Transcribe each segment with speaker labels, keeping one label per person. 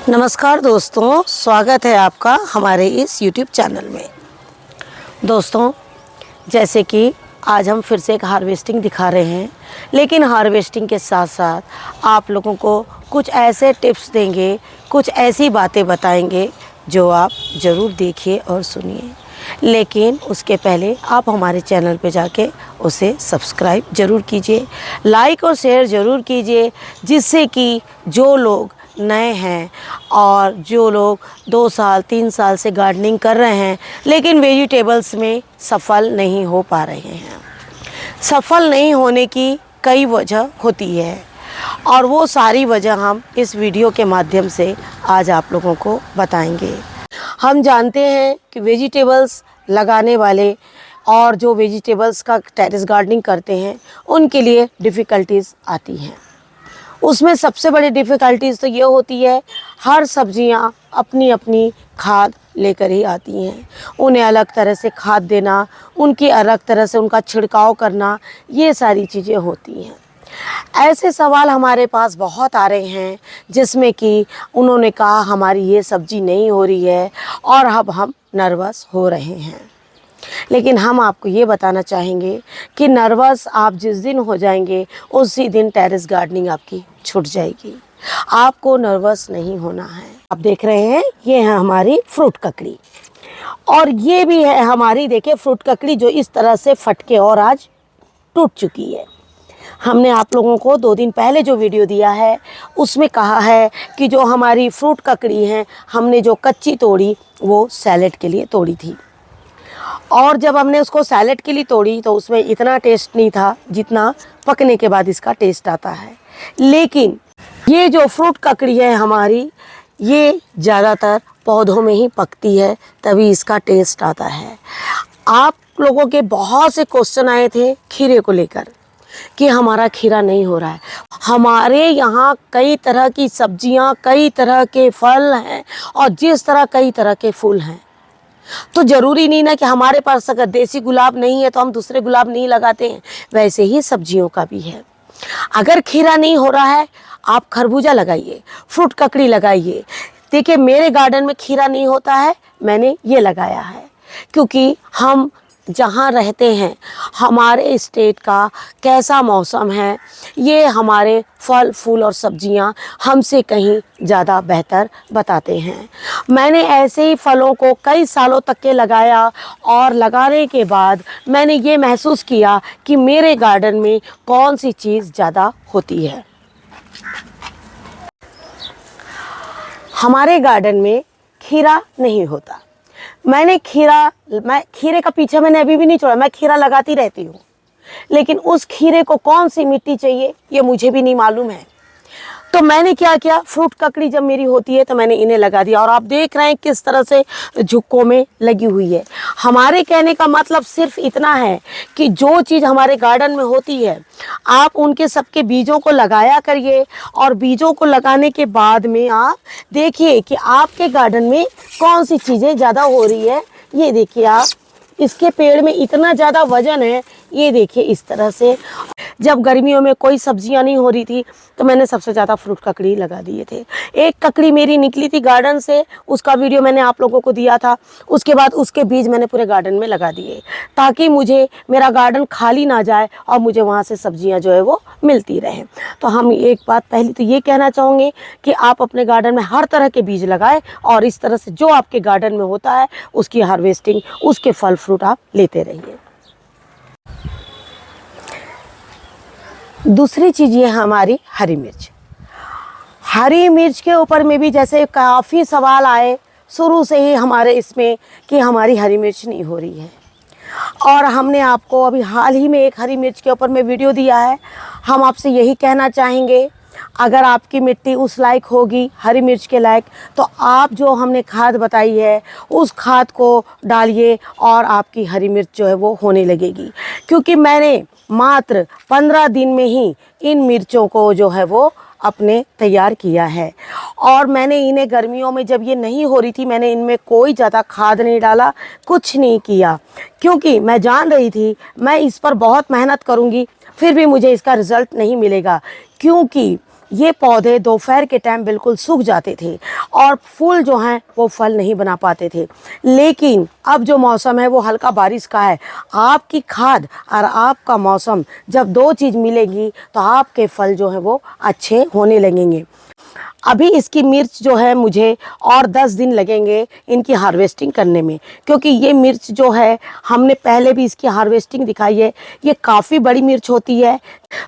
Speaker 1: नमस्कार दोस्तों, स्वागत है आपका हमारे इस YouTube चैनल में। दोस्तों, जैसे कि आज हम फिर से एक हार्वेस्टिंग दिखा रहे हैं, लेकिन हार्वेस्टिंग के साथ साथ आप लोगों को कुछ ऐसे टिप्स देंगे, कुछ ऐसी बातें बताएंगे जो आप ज़रूर देखिए और सुनिए। लेकिन उसके पहले आप हमारे चैनल पे जाके उसे सब्सक्राइब ज़रूर कीजिए, लाइक और शेयर ज़रूर कीजिए, जिससे कि जो लोग नए हैं और जो लोग 2 साल 3 साल से गार्डनिंग कर रहे हैं लेकिन वेजिटेबल्स में सफल नहीं हो पा रहे हैं। सफल नहीं होने की कई वजह होती है और वो सारी वजह हम इस वीडियो के माध्यम से आज आप लोगों को बताएंगे। हम जानते हैं कि वेजिटेबल्स लगाने वाले और जो वेजिटेबल्स का टेरेस गार्डनिंग करते हैं उनके लिए डिफ़िकल्टीज़ आती हैं। उसमें सबसे बड़ी डिफ़िकल्टीज़ तो ये होती है, हर सब्जियां अपनी अपनी खाद लेकर ही आती हैं। उन्हें अलग तरह से खाद देना, उनकी अलग तरह से उनका छिड़काव करना, ये सारी चीज़ें होती हैं। ऐसे सवाल हमारे पास बहुत आ रहे हैं जिसमें कि उन्होंने कहा हमारी ये सब्ज़ी नहीं हो रही है और अब हम नर्वस हो रहे हैं। लेकिन हम आपको ये बताना चाहेंगे कि नर्वस आप जिस दिन हो जाएंगे उसी दिन टेरेस गार्डनिंग आपकी छूट जाएगी। आपको नर्वस नहीं होना है। आप देख रहे हैं, ये है हमारी फ्रूट ककड़ी और ये भी है हमारी, देखिए, फ्रूट ककड़ी जो इस तरह से फट के और आज टूट चुकी है। हमने आप लोगों को 2 दिन पहले जो वीडियो दिया है उसमें कहा है कि जो हमारी फ्रूट ककड़ी हैं हमने जो कच्ची तोड़ी वो सैलेड के लिए तोड़ी थी, और जब हमने उसको सैलेड के लिए तोड़ी तो उसमें इतना टेस्ट नहीं था जितना पकने के बाद इसका टेस्ट आता है। लेकिन ये जो फ्रूट ककड़ी है हमारी, ये ज़्यादातर पौधों में ही पकती है, तभी इसका टेस्ट आता है। आप लोगों के बहुत से क्वेश्चन आए थे खीरे को लेकर कि हमारा खीरा नहीं हो रहा है। हमारे यहाँ कई तरह की सब्जियाँ, कई तरह के फल हैं और जिस तरह कई तरह के फूल हैं, तो ज़रूरी नहीं ना कि हमारे पास अगर देसी गुलाब नहीं है तो हम दूसरे गुलाब नहीं लगाते हैं। वैसे ही सब्जियों का भी है। अगर खीरा नहीं हो रहा है, आप खरबूजा लगाइए, फ्रूट ककड़ी लगाइए। देखिए, मेरे गार्डन में खीरा नहीं होता है, मैंने ये लगाया है क्योंकि हम जहाँ रहते हैं, हमारे स्टेट का कैसा मौसम है, ये हमारे फल फूल और सब्जियां हमसे कहीं ज़्यादा बेहतर बताते हैं। मैंने ऐसे ही फलों को कई सालों तक के लगाया और लगाने के बाद मैंने ये महसूस किया कि मेरे गार्डन में कौन सी चीज़ ज़्यादा होती है। हमारे गार्डन में खीरा नहीं होता। मैं खीरे का पीछा मैंने अभी भी नहीं छोड़ा। मैं खीरा लगाती रहती हूँ, लेकिन उस खीरे को कौन सी मिट्टी चाहिए ये मुझे भी नहीं मालूम है। तो मैंने क्या किया, फ्रूट ककड़ी जब मेरी होती है तो मैंने इन्हें लगा दिया और आप देख रहे हैं किस तरह से झुक्कों में लगी हुई है। हमारे कहने का मतलब सिर्फ इतना है कि जो चीज़ हमारे गार्डन में होती है आप उनके सबके बीजों को लगाया करिए और बीजों को लगाने के बाद में आप देखिए कि आपके गार्डन में कौन सी चीज़ें ज़्यादा हो रही है। ये देखिए, आप इसके पेड़ में इतना ज़्यादा वजन है, ये देखिए इस तरह से। जब गर्मियों में कोई सब्जियां नहीं हो रही थी तो मैंने सबसे ज़्यादा फ्रूट ककड़ी लगा दिए थे। एक ककड़ी मेरी निकली थी गार्डन से, उसका वीडियो मैंने आप लोगों को दिया था। उसके बाद उसके बीज मैंने पूरे गार्डन में लगा दिए ताकि मुझे मेरा गार्डन खाली ना जाए और मुझे वहाँ से सब्जियाँ जो है वो मिलती रहें। तो हम एक बात पहले तो ये कहना चाहूँगे कि आप अपने गार्डन में हर तरह के बीज लगाएं और इस तरह से जो आपके गार्डन में होता है उसकी हार्वेस्टिंग, उसके फल फ्रूट आप लेते रहिए। दूसरी चीज़ ये हमारी हरी मिर्च। हरी मिर्च के ऊपर में भी जैसे काफ़ी सवाल आए शुरू से ही हमारे इसमें कि हमारी हरी मिर्च नहीं हो रही है, और हमने आपको अभी हाल ही में एक हरी मिर्च के ऊपर में वीडियो दिया है। हम आपसे यही कहना चाहेंगे, अगर आपकी मिट्टी उस लायक होगी हरी मिर्च के लायक, तो आप जो हमने खाद बताई है उस खाद को डालिए और आपकी हरी मिर्च जो है वो होने लगेगी। क्योंकि मैंने मात्र 15 दिन में ही इन मिर्चों को जो है वो अपने तैयार किया है, और मैंने इन्हें गर्मियों में जब ये नहीं हो रही थी मैंने इनमें कोई ज़्यादा खाद नहीं डाला, कुछ नहीं किया, क्योंकि मैं जान रही थी मैं इस पर बहुत मेहनत करूँगी फिर भी मुझे इसका रिज़ल्ट नहीं मिलेगा। क्योंकि ये पौधे दोपहर के टाइम बिल्कुल सूख जाते थे और फूल जो हैं वो फल नहीं बना पाते थे। लेकिन अब जो मौसम है वो हल्का बारिश का है। आपकी खाद और आपका मौसम जब दो चीज़ मिलेगी तो आपके फल जो हैं वो अच्छे होने लगेंगे। अभी इसकी मिर्च जो है मुझे और 10 दिन लगेंगे इनकी हार्वेस्टिंग करने में, क्योंकि ये मिर्च जो है हमने पहले भी इसकी हार्वेस्टिंग दिखाई है। ये काफ़ी बड़ी मिर्च होती है।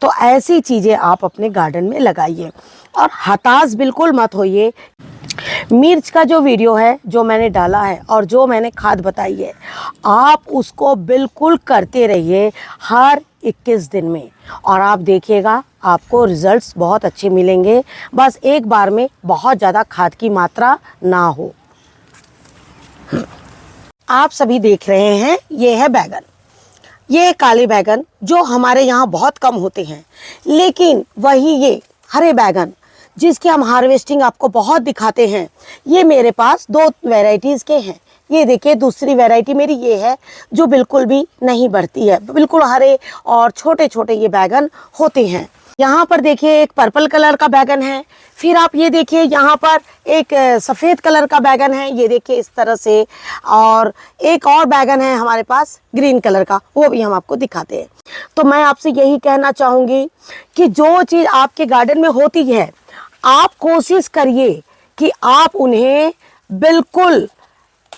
Speaker 1: तो ऐसी चीज़ें आप अपने गार्डन में लगाइए और हताश बिल्कुल मत होइए। मिर्च का जो वीडियो है जो मैंने डाला है और जो मैंने खाद बताई है, आप उसको बिल्कुल करते रहिए हर 21 दिन में, और आप देखिएगा आपको रिजल्ट्स बहुत अच्छे मिलेंगे। बस एक बार में बहुत ज़्यादा खाद की मात्रा ना हो। आप सभी देख रहे हैं ये है बैगन। ये काले बैगन जो हमारे यहाँ बहुत कम होते हैं, लेकिन वही ये हरे बैगन जिसकी हम हार्वेस्टिंग आपको बहुत दिखाते हैं, ये मेरे पास 2 वैरायटीज़ के हैं। ये देखिए दूसरी वैरायटी मेरी ये है जो बिल्कुल भी नहीं बढ़ती है, बिल्कुल हरे और छोटे छोटे ये बैगन होते हैं। यहाँ पर देखिए एक पर्पल कलर का बैगन है, फिर आप ये देखिए यहाँ पर एक सफ़ेद कलर का बैगन है, ये देखिए इस तरह से, और एक और बैगन है हमारे पास ग्रीन कलर का, वो भी हम आपको दिखाते हैं। तो मैं आपसे यही कहना चाहूँगी कि जो चीज़ आपके गार्डन में होती है आप कोशिश करिए कि आप उन्हें बिल्कुल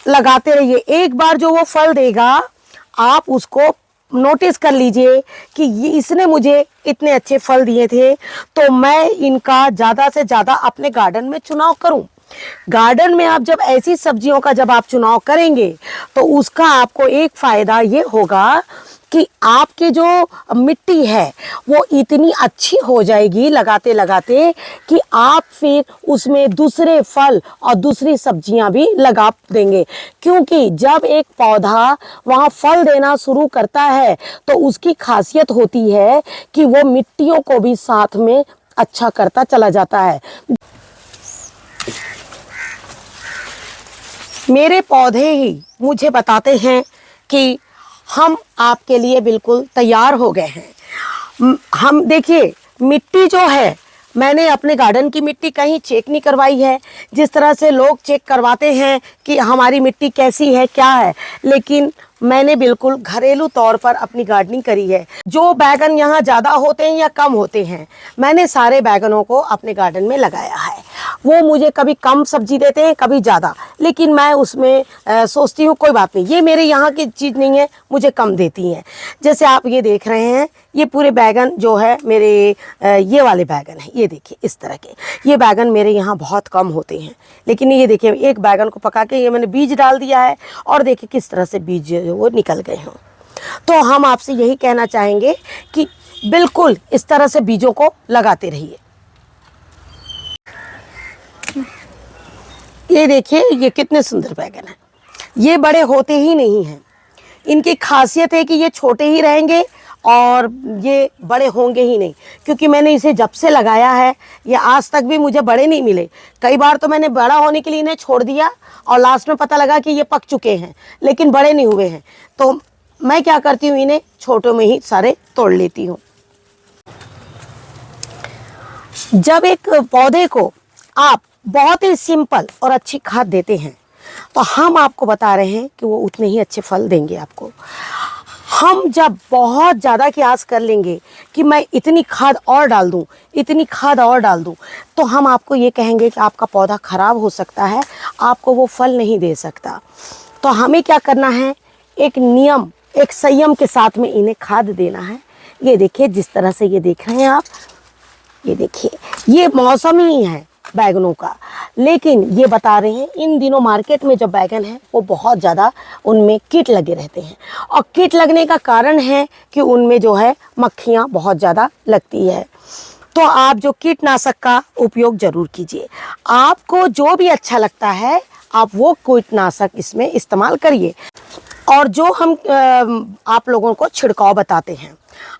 Speaker 1: लगाते रहिए। एक बार जो वो फल देगा आप उसको नोटिस कर लीजिए कि ये इसने मुझे इतने अच्छे फल दिए थे, तो मैं इनका ज़्यादा से ज़्यादा अपने गार्डन में चुनाव करूं। गार्डन में आप जब ऐसी सब्जियों का जब आप चुनाव करेंगे तो उसका आपको एक फ़ायदा ये होगा कि आपकी जो मिट्टी है वो इतनी अच्छी हो जाएगी लगाते लगाते कि आप फिर उसमें दूसरे फल और दूसरी सब्जियां भी लगा देंगे। क्योंकि जब एक पौधा वहाँ फल देना शुरू करता है तो उसकी खासियत होती है कि वो मिट्टियों को भी साथ में अच्छा करता चला जाता है। मेरे पौधे ही मुझे बताते हैं कि हम आपके लिए बिल्कुल तैयार हो गए हैं। हम देखिए मिट्टी जो है, मैंने अपने गार्डन की मिट्टी कहीं चेक नहीं करवाई है। जिस तरह से लोग चेक करवाते हैं कि हमारी मिट्टी कैसी है क्या है, लेकिन मैंने बिल्कुल घरेलू तौर पर अपनी गार्डनिंग करी है। जो बैगन यहाँ ज़्यादा होते हैं या कम होते हैं, मैंने सारे बैगनों को अपने गार्डन में लगाया है। वो मुझे कभी कम सब्जी देते हैं कभी ज़्यादा, लेकिन मैं उसमें सोचती हूँ कोई बात नहीं, ये मेरे यहाँ की चीज़ नहीं है, मुझे कम देती हैं। जैसे आप ये देख रहे हैं ये पूरे बैगन जो है मेरे ये वाले बैगन हैं, ये देखिए इस तरह के ये बैगन मेरे यहाँ बहुत कम होते हैं। लेकिन ये देखिए एक बैगन को पका के ये मैंने बीज डाल दिया है और देखिए किस तरह से बीज वो निकल गए हों। तो हम आपसे यही कहना चाहेंगे कि बिल्कुल इस तरह से बीजों को लगाते रहिए। ये देखिए ये कितने सुंदर बैगन हैं। ये बड़े होते ही नहीं हैं, इनकी खासियत है कि ये छोटे ही रहेंगे और ये बड़े होंगे ही नहीं। क्योंकि मैंने इसे जब से लगाया है ये आज तक भी मुझे बड़े नहीं मिले। कई बार तो मैंने बड़ा होने के लिए इन्हें छोड़ दिया और लास्ट में पता लगा कि ये पक चुके हैं लेकिन बड़े नहीं हुए हैं। तो मैं क्या करती हूँ, इन्हें छोटों में ही सारे तोड़ लेती हूँ। जब एक पौधे को आप बहुत ही सिंपल और अच्छी खाद देते हैं तो हम आपको बता रहे हैं कि वो उतने ही अच्छे फल देंगे आपको। हम जब बहुत ज़्यादा की आस कर लेंगे कि मैं इतनी खाद और डाल दूँ, इतनी खाद और डाल दूँ, तो हम आपको ये कहेंगे कि आपका पौधा ख़राब हो सकता है, आपको वो फल नहीं दे सकता। तो हमें क्या करना है, एक नियम एक संयम के साथ में इन्हें खाद देना है। ये देखिए जिस तरह से ये देख रहे हैं आप, ये देखिए ये मौसम ही है बैगनों का, लेकिन ये बता रहे हैं इन दिनों मार्केट में जो बैगन है वो बहुत ज़्यादा उनमें कीट लगे रहते हैं। और कीट लगने का कारण है कि उनमें जो है मक्खियाँ बहुत ज़्यादा लगती है। तो आप जो कीटनाशक का उपयोग ज़रूर कीजिए। आपको जो भी अच्छा लगता है आप वो कीटनाशक इसमें इस्तेमाल करिए। और जो हम आप लोगों को छिड़काव बताते हैं,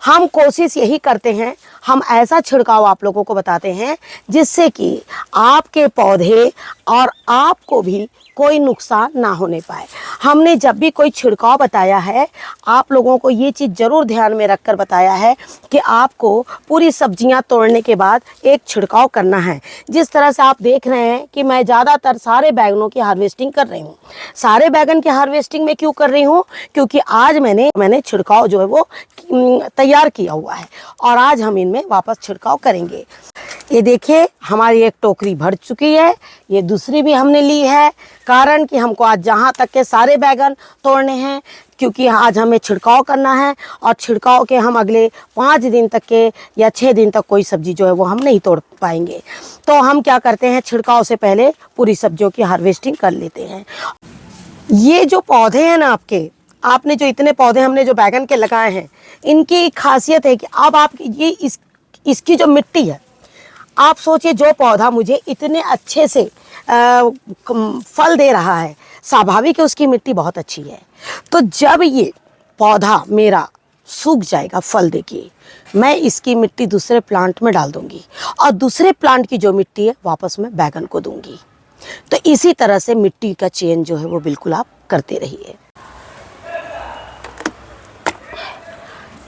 Speaker 1: हम कोशिश यही करते हैं, हम ऐसा छिड़काव आप लोगों को बताते हैं जिससे कि आपके पौधे और आपको भी कोई नुकसान ना होने पाए। हमने जब भी कोई छिड़काव बताया है, आप लोगों को ये चीज़ ज़रूर ध्यान में रखकर बताया है कि आपको पूरी सब्जियां तोड़ने के बाद एक छिड़काव करना है। जिस तरह से आप देख रहे हैं कि मैं ज़्यादातर सारे बैगनों की हार्वेस्टिंग कर रही हूँ। सारे बैगन की हार्वेस्टिंग मैं क्यों कर रही हूँ? क्योंकि आज मैंने छिड़काव जो है वो तैयार किया हुआ है और आज हम इनमें वापस छिड़काव करेंगे। ये देखिए, हमारी एक टोकरी भर चुकी है, ये दूसरी भी हमने ली है, कारण कि हमको आज जहाँ तक के सारे बैगन तोड़ने हैं, क्योंकि आज हमें छिड़काव करना है और छिड़काव के हम अगले 5 दिन तक के या 6 दिन तक कोई सब्जी जो है वो हम नहीं तोड़ पाएंगे। तो हम क्या करते हैं, छिड़काव से पहले पूरी सब्जियों की हार्वेस्टिंग कर लेते हैं। ये जो पौधे हैं ना आपने जो इतने पौधे हमने जो बैगन के लगाए हैं, इनकी खासियत है कि अब आप ये इसकी जो मिट्टी है, आप सोचिए जो पौधा मुझे इतने अच्छे से फल दे रहा है, स्वाभाविक है उसकी मिट्टी बहुत अच्छी है। तो जब ये पौधा मेरा सूख जाएगा फल देके, मैं इसकी मिट्टी दूसरे प्लांट में डाल दूंगी और दूसरे प्लांट की जो मिट्टी है वापस मैं बैगन को दूंगी। तो इसी तरह से मिट्टी का चेंज जो है वो बिल्कुल आप करते रहिए।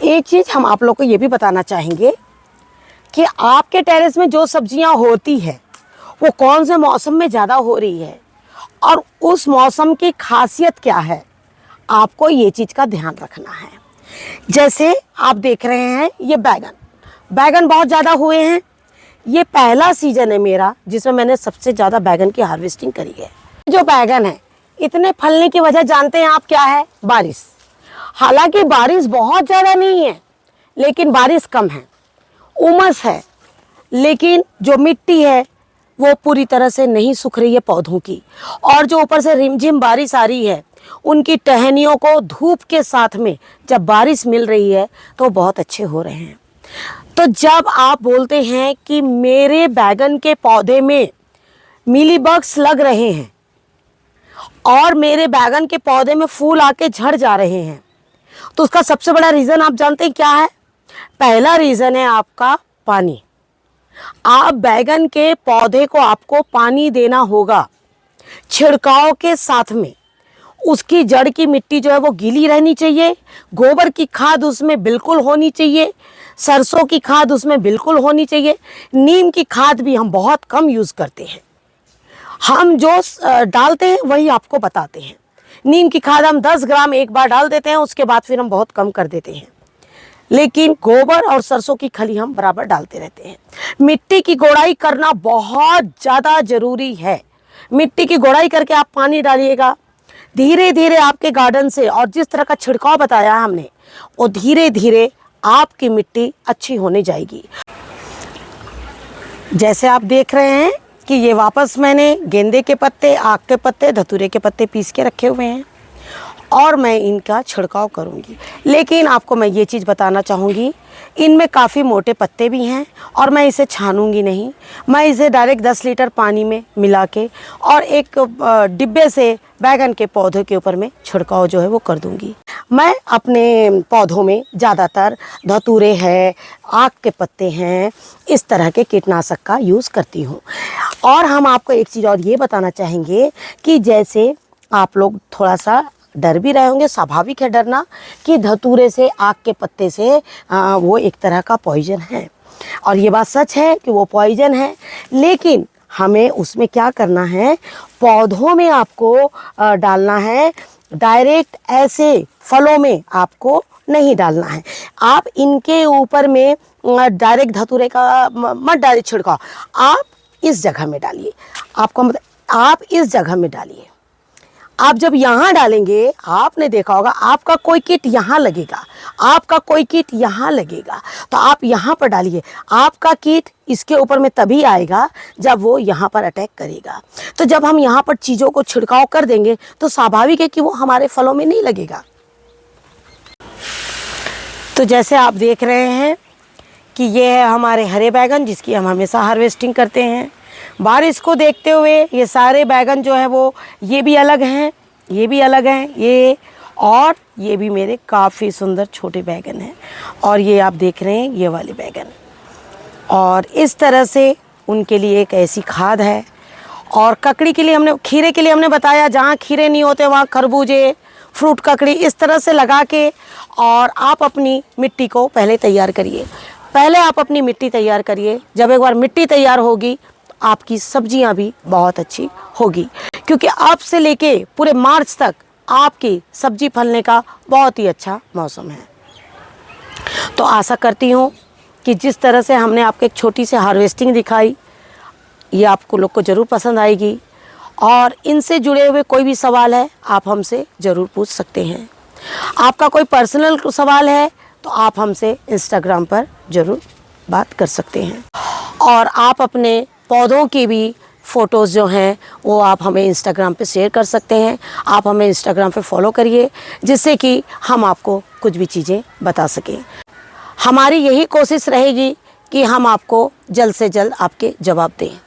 Speaker 1: एक चीज़ हम आप लोग को ये भी बताना चाहेंगे कि आपके टेरेस में जो सब्जियां होती है वो कौन से मौसम में ज़्यादा हो रही है और उस मौसम की खासियत क्या है, आपको ये चीज़ का ध्यान रखना है। जैसे आप देख रहे हैं ये बैगन बहुत ज़्यादा हुए हैं। ये पहला सीज़न है मेरा जिसमें मैंने सबसे ज़्यादा बैगन की हार्वेस्टिंग करी है। जो बैगन है इतने फलने की वजह जानते हैं आप क्या है? बारिश। हालांकि बारिश बहुत ज़्यादा नहीं है, लेकिन बारिश कम है, उमस है, लेकिन जो मिट्टी है वो पूरी तरह से नहीं सूख रही है पौधों की, और जो ऊपर से रिमझिम बारिश आ रही है, उनकी टहनियों को धूप के साथ में जब बारिश मिल रही है तो बहुत अच्छे हो रहे हैं। तो जब आप बोलते हैं कि मेरे बैगन के पौधे में मीलीबग्स लग रहे हैं और मेरे बैगन के पौधे में फूल आके झड़ जा रहे हैं, तो उसका सबसे बड़ा रीज़न आप जानते हैं क्या है? पहला रीज़न है आपका पानी। आप बैगन के पौधे को आपको पानी देना होगा छिड़काव के साथ में। उसकी जड़ की मिट्टी जो है वो गीली रहनी चाहिए, गोबर की खाद उसमें बिल्कुल होनी चाहिए, सरसों की खाद उसमें बिल्कुल होनी चाहिए। नीम की खाद भी हम बहुत कम यूज़ करते हैं, हम जो डालते हैं वही आपको बताते हैं। नीम की खाद हम 10 ग्राम एक बार डाल देते हैं, उसके बाद फिर हम बहुत कम कर देते हैं, लेकिन गोबर और सरसों की खली हम बराबर डालते रहते हैं। मिट्टी की गोड़ाई करना बहुत ज़्यादा ज़रूरी है। मिट्टी की गोड़ाई करके आप पानी डालिएगा, धीरे धीरे आपके गार्डन से, और जिस तरह का छिड़काव बताया हमने, वो धीरे धीरे आपकी मिट्टी अच्छी होने जाएगी। जैसे आप देख रहे हैं कि ये वापस मैंने गेंदे के पत्ते, आक के पत्ते, धतूरे के पत्ते पीस के रखे हुए हैं और मैं इनका छिड़काव करूंगी। लेकिन आपको मैं ये चीज़ बताना चाहूँगी, इनमें काफ़ी मोटे पत्ते भी हैं और मैं इसे छानूंगी नहीं। मैं इसे डायरेक्ट 10 लीटर पानी में मिला के और एक डिब्बे से बैगन के पौधों के ऊपर में छिड़काव जो है वो कर दूंगी। मैं अपने पौधों में ज़्यादातर धतूरे हैं, आक के पत्ते हैं, इस तरह के कीटनाशक का यूज़ करती हूँ। और हम आपको एक चीज़ और ये बताना चाहेंगे कि जैसे आप लोग थोड़ा सा डर भी रहे होंगे, स्वाभाविक है डरना, कि धतूरे से, आक के पत्ते से वो एक तरह का पॉइजन है, और ये बात सच है कि वो पॉइजन है। लेकिन हमें उसमें क्या करना है, पौधों में आपको डालना है, डायरेक्ट ऐसे फलों में आपको नहीं डालना है। आप इनके ऊपर में डायरेक्ट धतूरे का मत डालिए छिड़काव, आप इस जगह में डालिए। आपको मतलब आप इस जगह में डालिए। आप जब यहाँ डालेंगे, आपने देखा होगा आपका कोई कीट यहाँ लगेगा, आपका कोई कीट यहाँ लगेगा, तो आप यहाँ पर डालिए। आपका कीट इसके ऊपर में तभी आएगा जब वो यहाँ पर अटैक करेगा। तो जब हम यहाँ पर चीज़ों को छिड़काव कर देंगे तो स्वाभाविक है कि वो हमारे फलों में नहीं लगेगा। तो जैसे आप देख रहे हैं कि ये है हमारे हरे बैगन, जिसकी हम हमेशा हार्वेस्टिंग करते हैं। बारिश को देखते हुए ये सारे बैगन जो है वो ये भी अलग हैं, ये भी अलग हैं, ये और ये भी मेरे काफ़ी सुंदर छोटे बैगन हैं। और ये आप देख रहे हैं ये वाले बैगन। और इस तरह से उनके लिए एक ऐसी खाद है। और ककड़ी के लिए हमने, खीरे के लिए हमने बताया, जहाँ खीरे नहीं होते वहाँ खरबूजे, फ्रूट ककड़ी इस तरह से लगा के, और आप अपनी मिट्टी को पहले तैयार करिए। पहले आप अपनी मिट्टी तैयार करिए। जब एक बार मिट्टी तैयार होगी तो आपकी सब्जियां भी बहुत अच्छी होगी, क्योंकि अब से लेके पूरे मार्च तक आपकी सब्जी फलने का बहुत ही अच्छा मौसम है। तो आशा करती हूँ कि जिस तरह से हमने आपको एक छोटी सी हार्वेस्टिंग दिखाई, ये आपको लोग को ज़रूर पसंद आएगी। और इनसे जुड़े हुए कोई भी सवाल है आप हमसे ज़रूर पूछ सकते हैं। आपका कोई पर्सनल सवाल है तो आप हमसे इंस्टाग्राम पर ज़रूर बात कर सकते हैं। और आप अपने पौधों की भी फ़ोटोज़ जो हैं वो आप हमें इंस्टाग्राम पे शेयर कर सकते हैं। आप हमें इंस्टाग्राम पे फॉलो करिए, जिससे कि हम आपको कुछ भी चीज़ें बता सकें। हमारी यही कोशिश रहेगी कि हम आपको जल्द से जल्द आपके जवाब दें।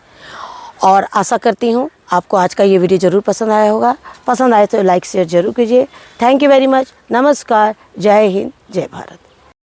Speaker 1: और आशा करती हूँ आपको आज का ये वीडियो ज़रूर पसंद आया होगा। पसंद आए तो लाइक शेयर ज़रूर कीजिए। Thank you very much. नमस्कार। जय हिंद, जय भारत।